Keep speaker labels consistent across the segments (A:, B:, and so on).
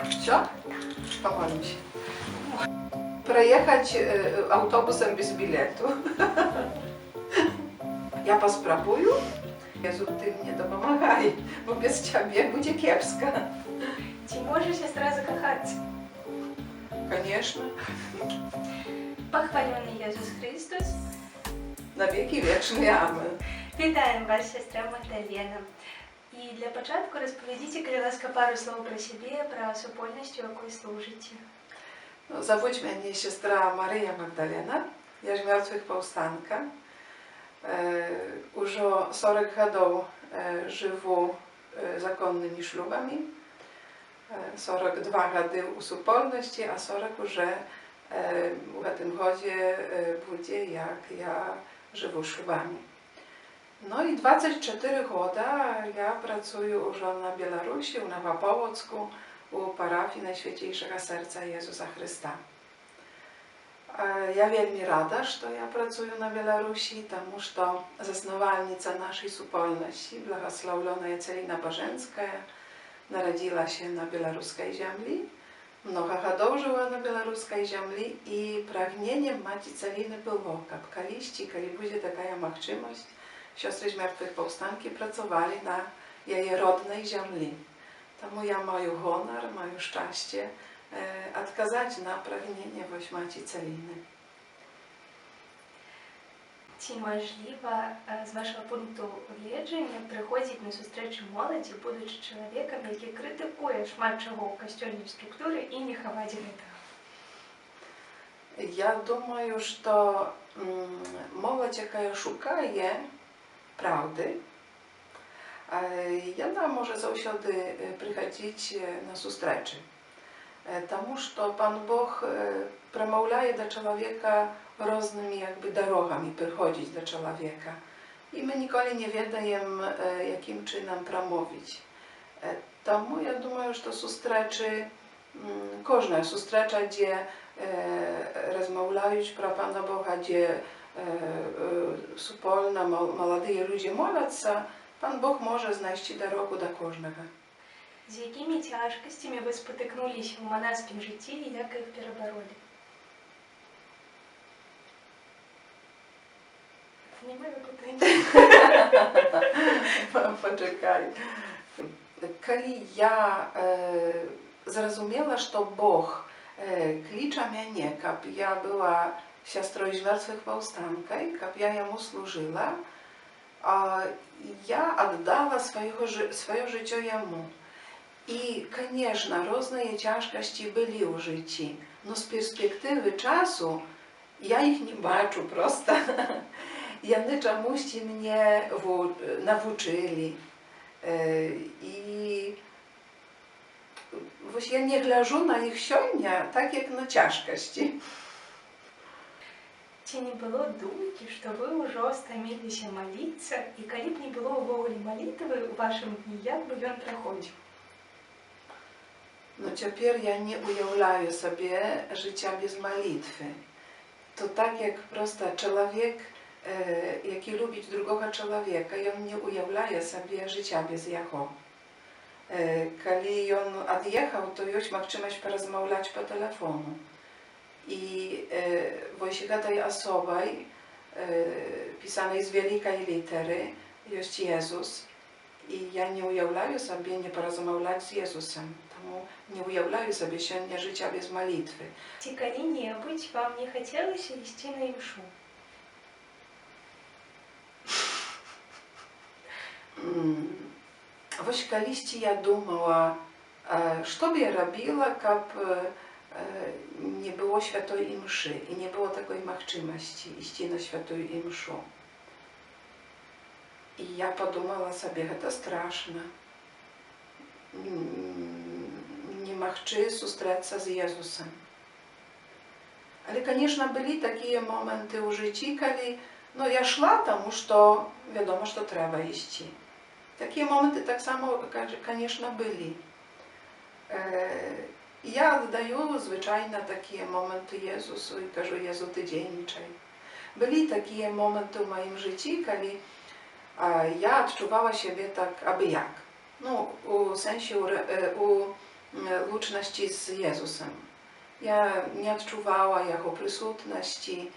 A: Все? Помолим się. Проехать autobusem bez biletu. Ja pospróbuję. Jezu, Ty mnie допомагай, bo bez Ciebie będzie kiepsko.
B: Чи може сестра закохатися?
A: Конечно.
B: Похвалений Єсус Христос.
A: На веки вечные. Амен.
B: Вітаємо вас, сестра Магдалена. І для початку розповідіть, коли ласка, пару слов про себе, про супольність, у якої служите.
A: Зовуть mnie сестра Мария Магдалена. Я ж мертвых повстанка. Уже 40 годов живу законными шлюбами. 42 года у супольности, а 40 уже в этом году будет, як я живу шлюбами. No i 24 года я працюю уже на Білорусі, у Новополоцку, у парафії Найсвятейшего Серця Єзуса Христа. Я вельми рада, що я працюю на Білорусі, тому що засновальниця нашої супольності, благословлена Целіна Боженська, народилась на білоруській землі, много годов жила на білоруській землі, і прагненням Маті Целіни було, щоб колись, коли буде така можливість, siostry z martwych powstanki pracowali na jej rodnej ziemi. Тому ja маю honor, маю szczęście odkazać na pragnienie Maci Celiny.
B: Чи можливо, з вашого пункту гледження, приходити на зустрічі молоді, будучи чоловіком, який критикує шмат чого у костюльній структурі і не ховати этого?
A: Я думаю, що молодь, яка шукає правdy, ona może zawsze przychodzić na zустрічі. Тому що Pan Bóg przemawia do człowieka różnymi jakby drogami, przychodzić do człowieka. I my nigdy nie wiemy, jakim czynem przemówić. Тому я думаю, що зустрічі, кожна зустріча, де розмовляють про Пана Бога, де супольно молоді люди моляться, Пан Бог може знайти дорогу до кожного.
B: З якими тяжкостями ви спотикнулись в монашському житті і як їх перебороли? Немає питання.
A: Почекай. Коли я зрозуміла, що Бог кличе мене, щоб я була сестрою з мертвих повстанкою, щоб я йому служила, я віддала своє життя йому. I, конечно, różne ciężkości byli w życiu, no z perspektywy czasu ja ich nie baczę prosto. One czemuś mnie nauczyli. I ja nie глажу на їх сьогодні, так як на ciężkości.
B: Чи не було думки, що ви вже стомилися молитися, і коли б не було увогуле молитви у вашому дні, як би він проходив?
A: No teraz ja nie uявляю sobie życia bez modlitwy. To tak jak prosto człowiek, jaki lubi drugiego człowieka, i on nie uявляє sobie życia bez jego. Kiedy on odjechał, to już możliwość porozmawiać po telefonu. I właśnie tej osobej, pisanej z wielkiej litery, jest Jezus. I ja nie uявляю sobie nie porozmawiać z Jezusem. Тому не уявляю собі сьогодні життя без молитви.
B: Чи коли-небудь вам не хотілося йти на Імшу?
A: Ось колись я думала, що б я робила, щоб не було святої імши і не було такої можливості йти на святую імшу. І я подумала собі, це страшно. Nie mogli zустріться з Єзусом. Але, звісно, були такі моменти у житті, коли я йшла, тому що відомо, що треба йти. Такі моменти так само, звісно, були. Я віддаю, звичайно, такі моменти Єзусу і кажу, Єзу, ти дійничай. Були такі моменти в моєму житті, коли я відчувала себе так, аби як. Ну, у сенсі, у łączności z Jezusem. Ja nie odczuwała Jego присутності,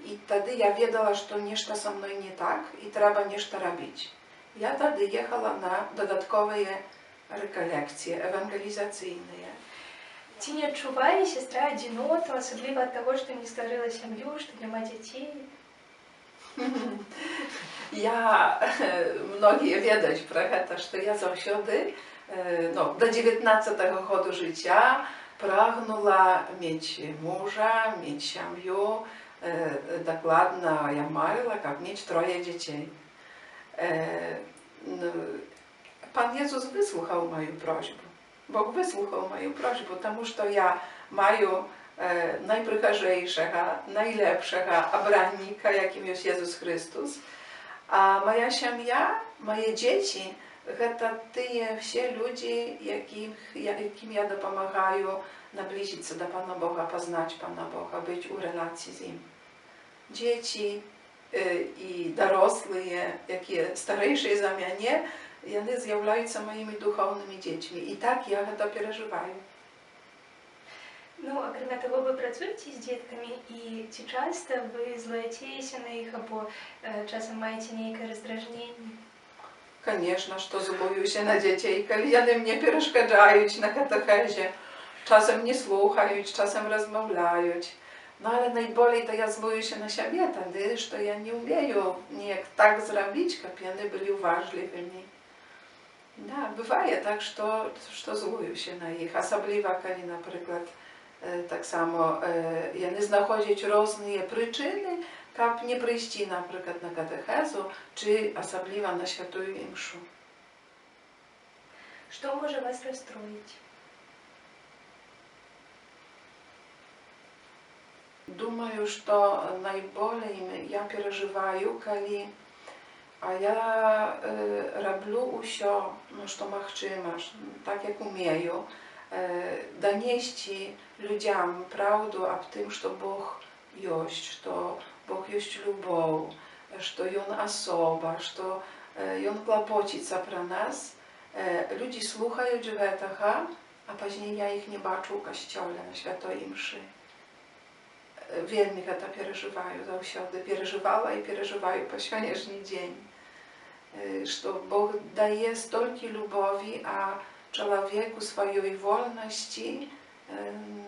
A: i wtedy ja wiedziała, że to coś ze mną nie tak i trzeba coś robić. Ja wtedy jechała na dodatkowe rekolekcje ewangelizacyjne.
B: Ці не адчувае сестра адзіноту, асабліва ад таго, што не стварыла сям'ю, што няма дзяцей?
A: Ja, mnogie wiedzieć про to, że ja zawsze, do 19 roku życia pragnęła mieć męża, mieć siamiu, dokładnie ja marzyła, jak mieć 3 dzieci. Pan Jezus wysłuchał moją prośbę. Bóg wysłuchał moją prośbę, потому что ja маю najprzychazejszego, najlepszego obrannika, jakim jest Jezus Chrystus. A moja siamia, moje dzieci, to tyje все ludzie, jakim ja dopomagają nabliżyć się do Pana Boga, poznać Pana Boga, być u relacji z Nim. Dzieci i dorosłe, jakie starsze za mnie, one zjawiają się moimi duchownymi dziećmi. I tak ja to przeżywаю.
B: Ну, акрамя таго, вы працуеце з дзеткамі, і ці часта вы злуецееся на іх, або часам маеце нейкае раздражненне?
A: Конечно, что злуюся на детей, коли они мне перешкоджають на катехеzie. Czasem nie słuchają, czasem rozmawiają. No ale najbardziej to ja zlujuся na siebie, wtedy, że ja nie umieю ніяк так zrobić, żeby oni byli uważliwymi. Да, бывает так, что злуюся на их. Особливо, коли, например, tak samo вони знаходять різні причини, як не прийти, наприклад, на катехезу, чи особливо на святую імшу.
B: Что может вас расстроить?
A: Думаю, что наиболее я переживаю, коли я роблю все, что можливо, так як умею, донести людям правду об tym, что Бог есть, что Бог есть любовь, что Он особа, что Он клопочется про нас. Люди слухають этого, а później ja ich nie baczę u kościele na świętej mszy. Wielmi to переживаю zawsze, переживала i переживаю po dzisiejszy dzień. Że Bóg daje stolki lubowi, a człowieku swojej wolności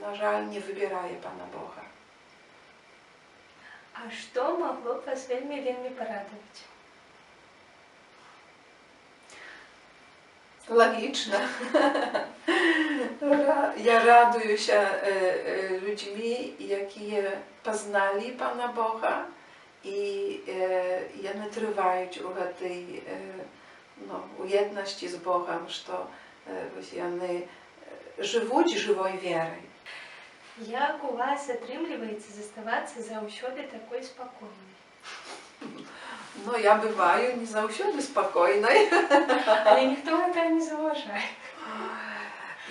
A: na żal nie wybieraje Pana Boga.
B: А што магло б вас вельмі парадаваць?
A: Logiczne. Ja raduję się ludźmi, jakie poznali Pana Boga i one trwają u tej ujedności z Bogiem, że one żyją żywą wierą.
B: Як у вас атрымліваецца заставацца заўсёды такой спакойнай?
A: No, ja бываю не заўсёды спокойной.
B: Але ніхто гэта не заўважае.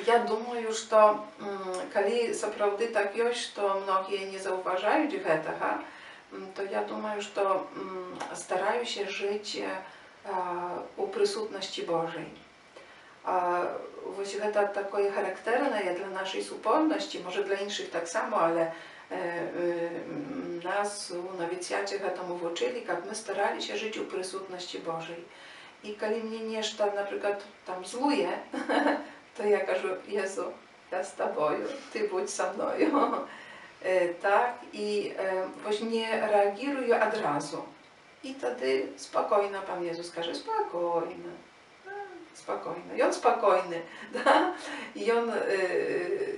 A: Я думаю, что калі сапраўды так ёсць, што многія не заўважаюць гэтага, то я думаю, што стараюся жыць у прысутнасці Божай. Вось гэта такое характэрнае для нашай супольнасці, можа для іншых таксама, але нас у навіцяце гэтаму вучылі, каб мы стараліся жыць у прысутнасці Божай. І калі мне нешта, напрыклад, там злуе, to ja кажу, Jezu, ja z Tobą, Ty bądź ze mną. Tak, i właśnie nie reaguję od razu. I wtedy spokojna Pan Jezus każe, spokojny, spokojny. I On spokojny, da? I On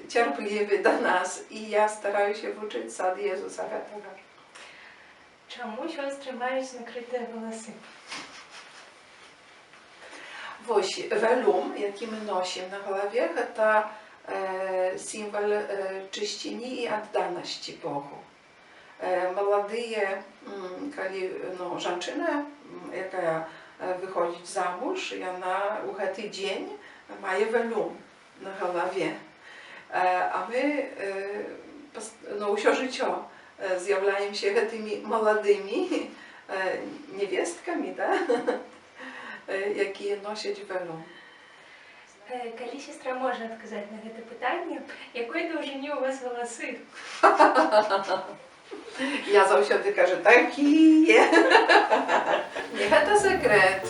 A: cierpliwy do nas. I ja staraję się uczyć się od Jezusa tego.
B: Чаму сёстры маюць накрытыя валасы?
A: Właśnie, welum, jaki my nosimy na głowie, to symbol czyściny i oddaności Bogu. Młodzie, kiedy żonczyna, jaka wychodzi za mąż, i ona u ten dzień ma welum na głowie. A my, все życie zjawiają się tymi młodymi niewiestkami, tak? Jakie nosić welum.
B: Калі сестра можа адказаць на гэта пытанне, якой даўжыні у вас валасы?
A: Я заўсёды кажу, такія. Не гэта секрет.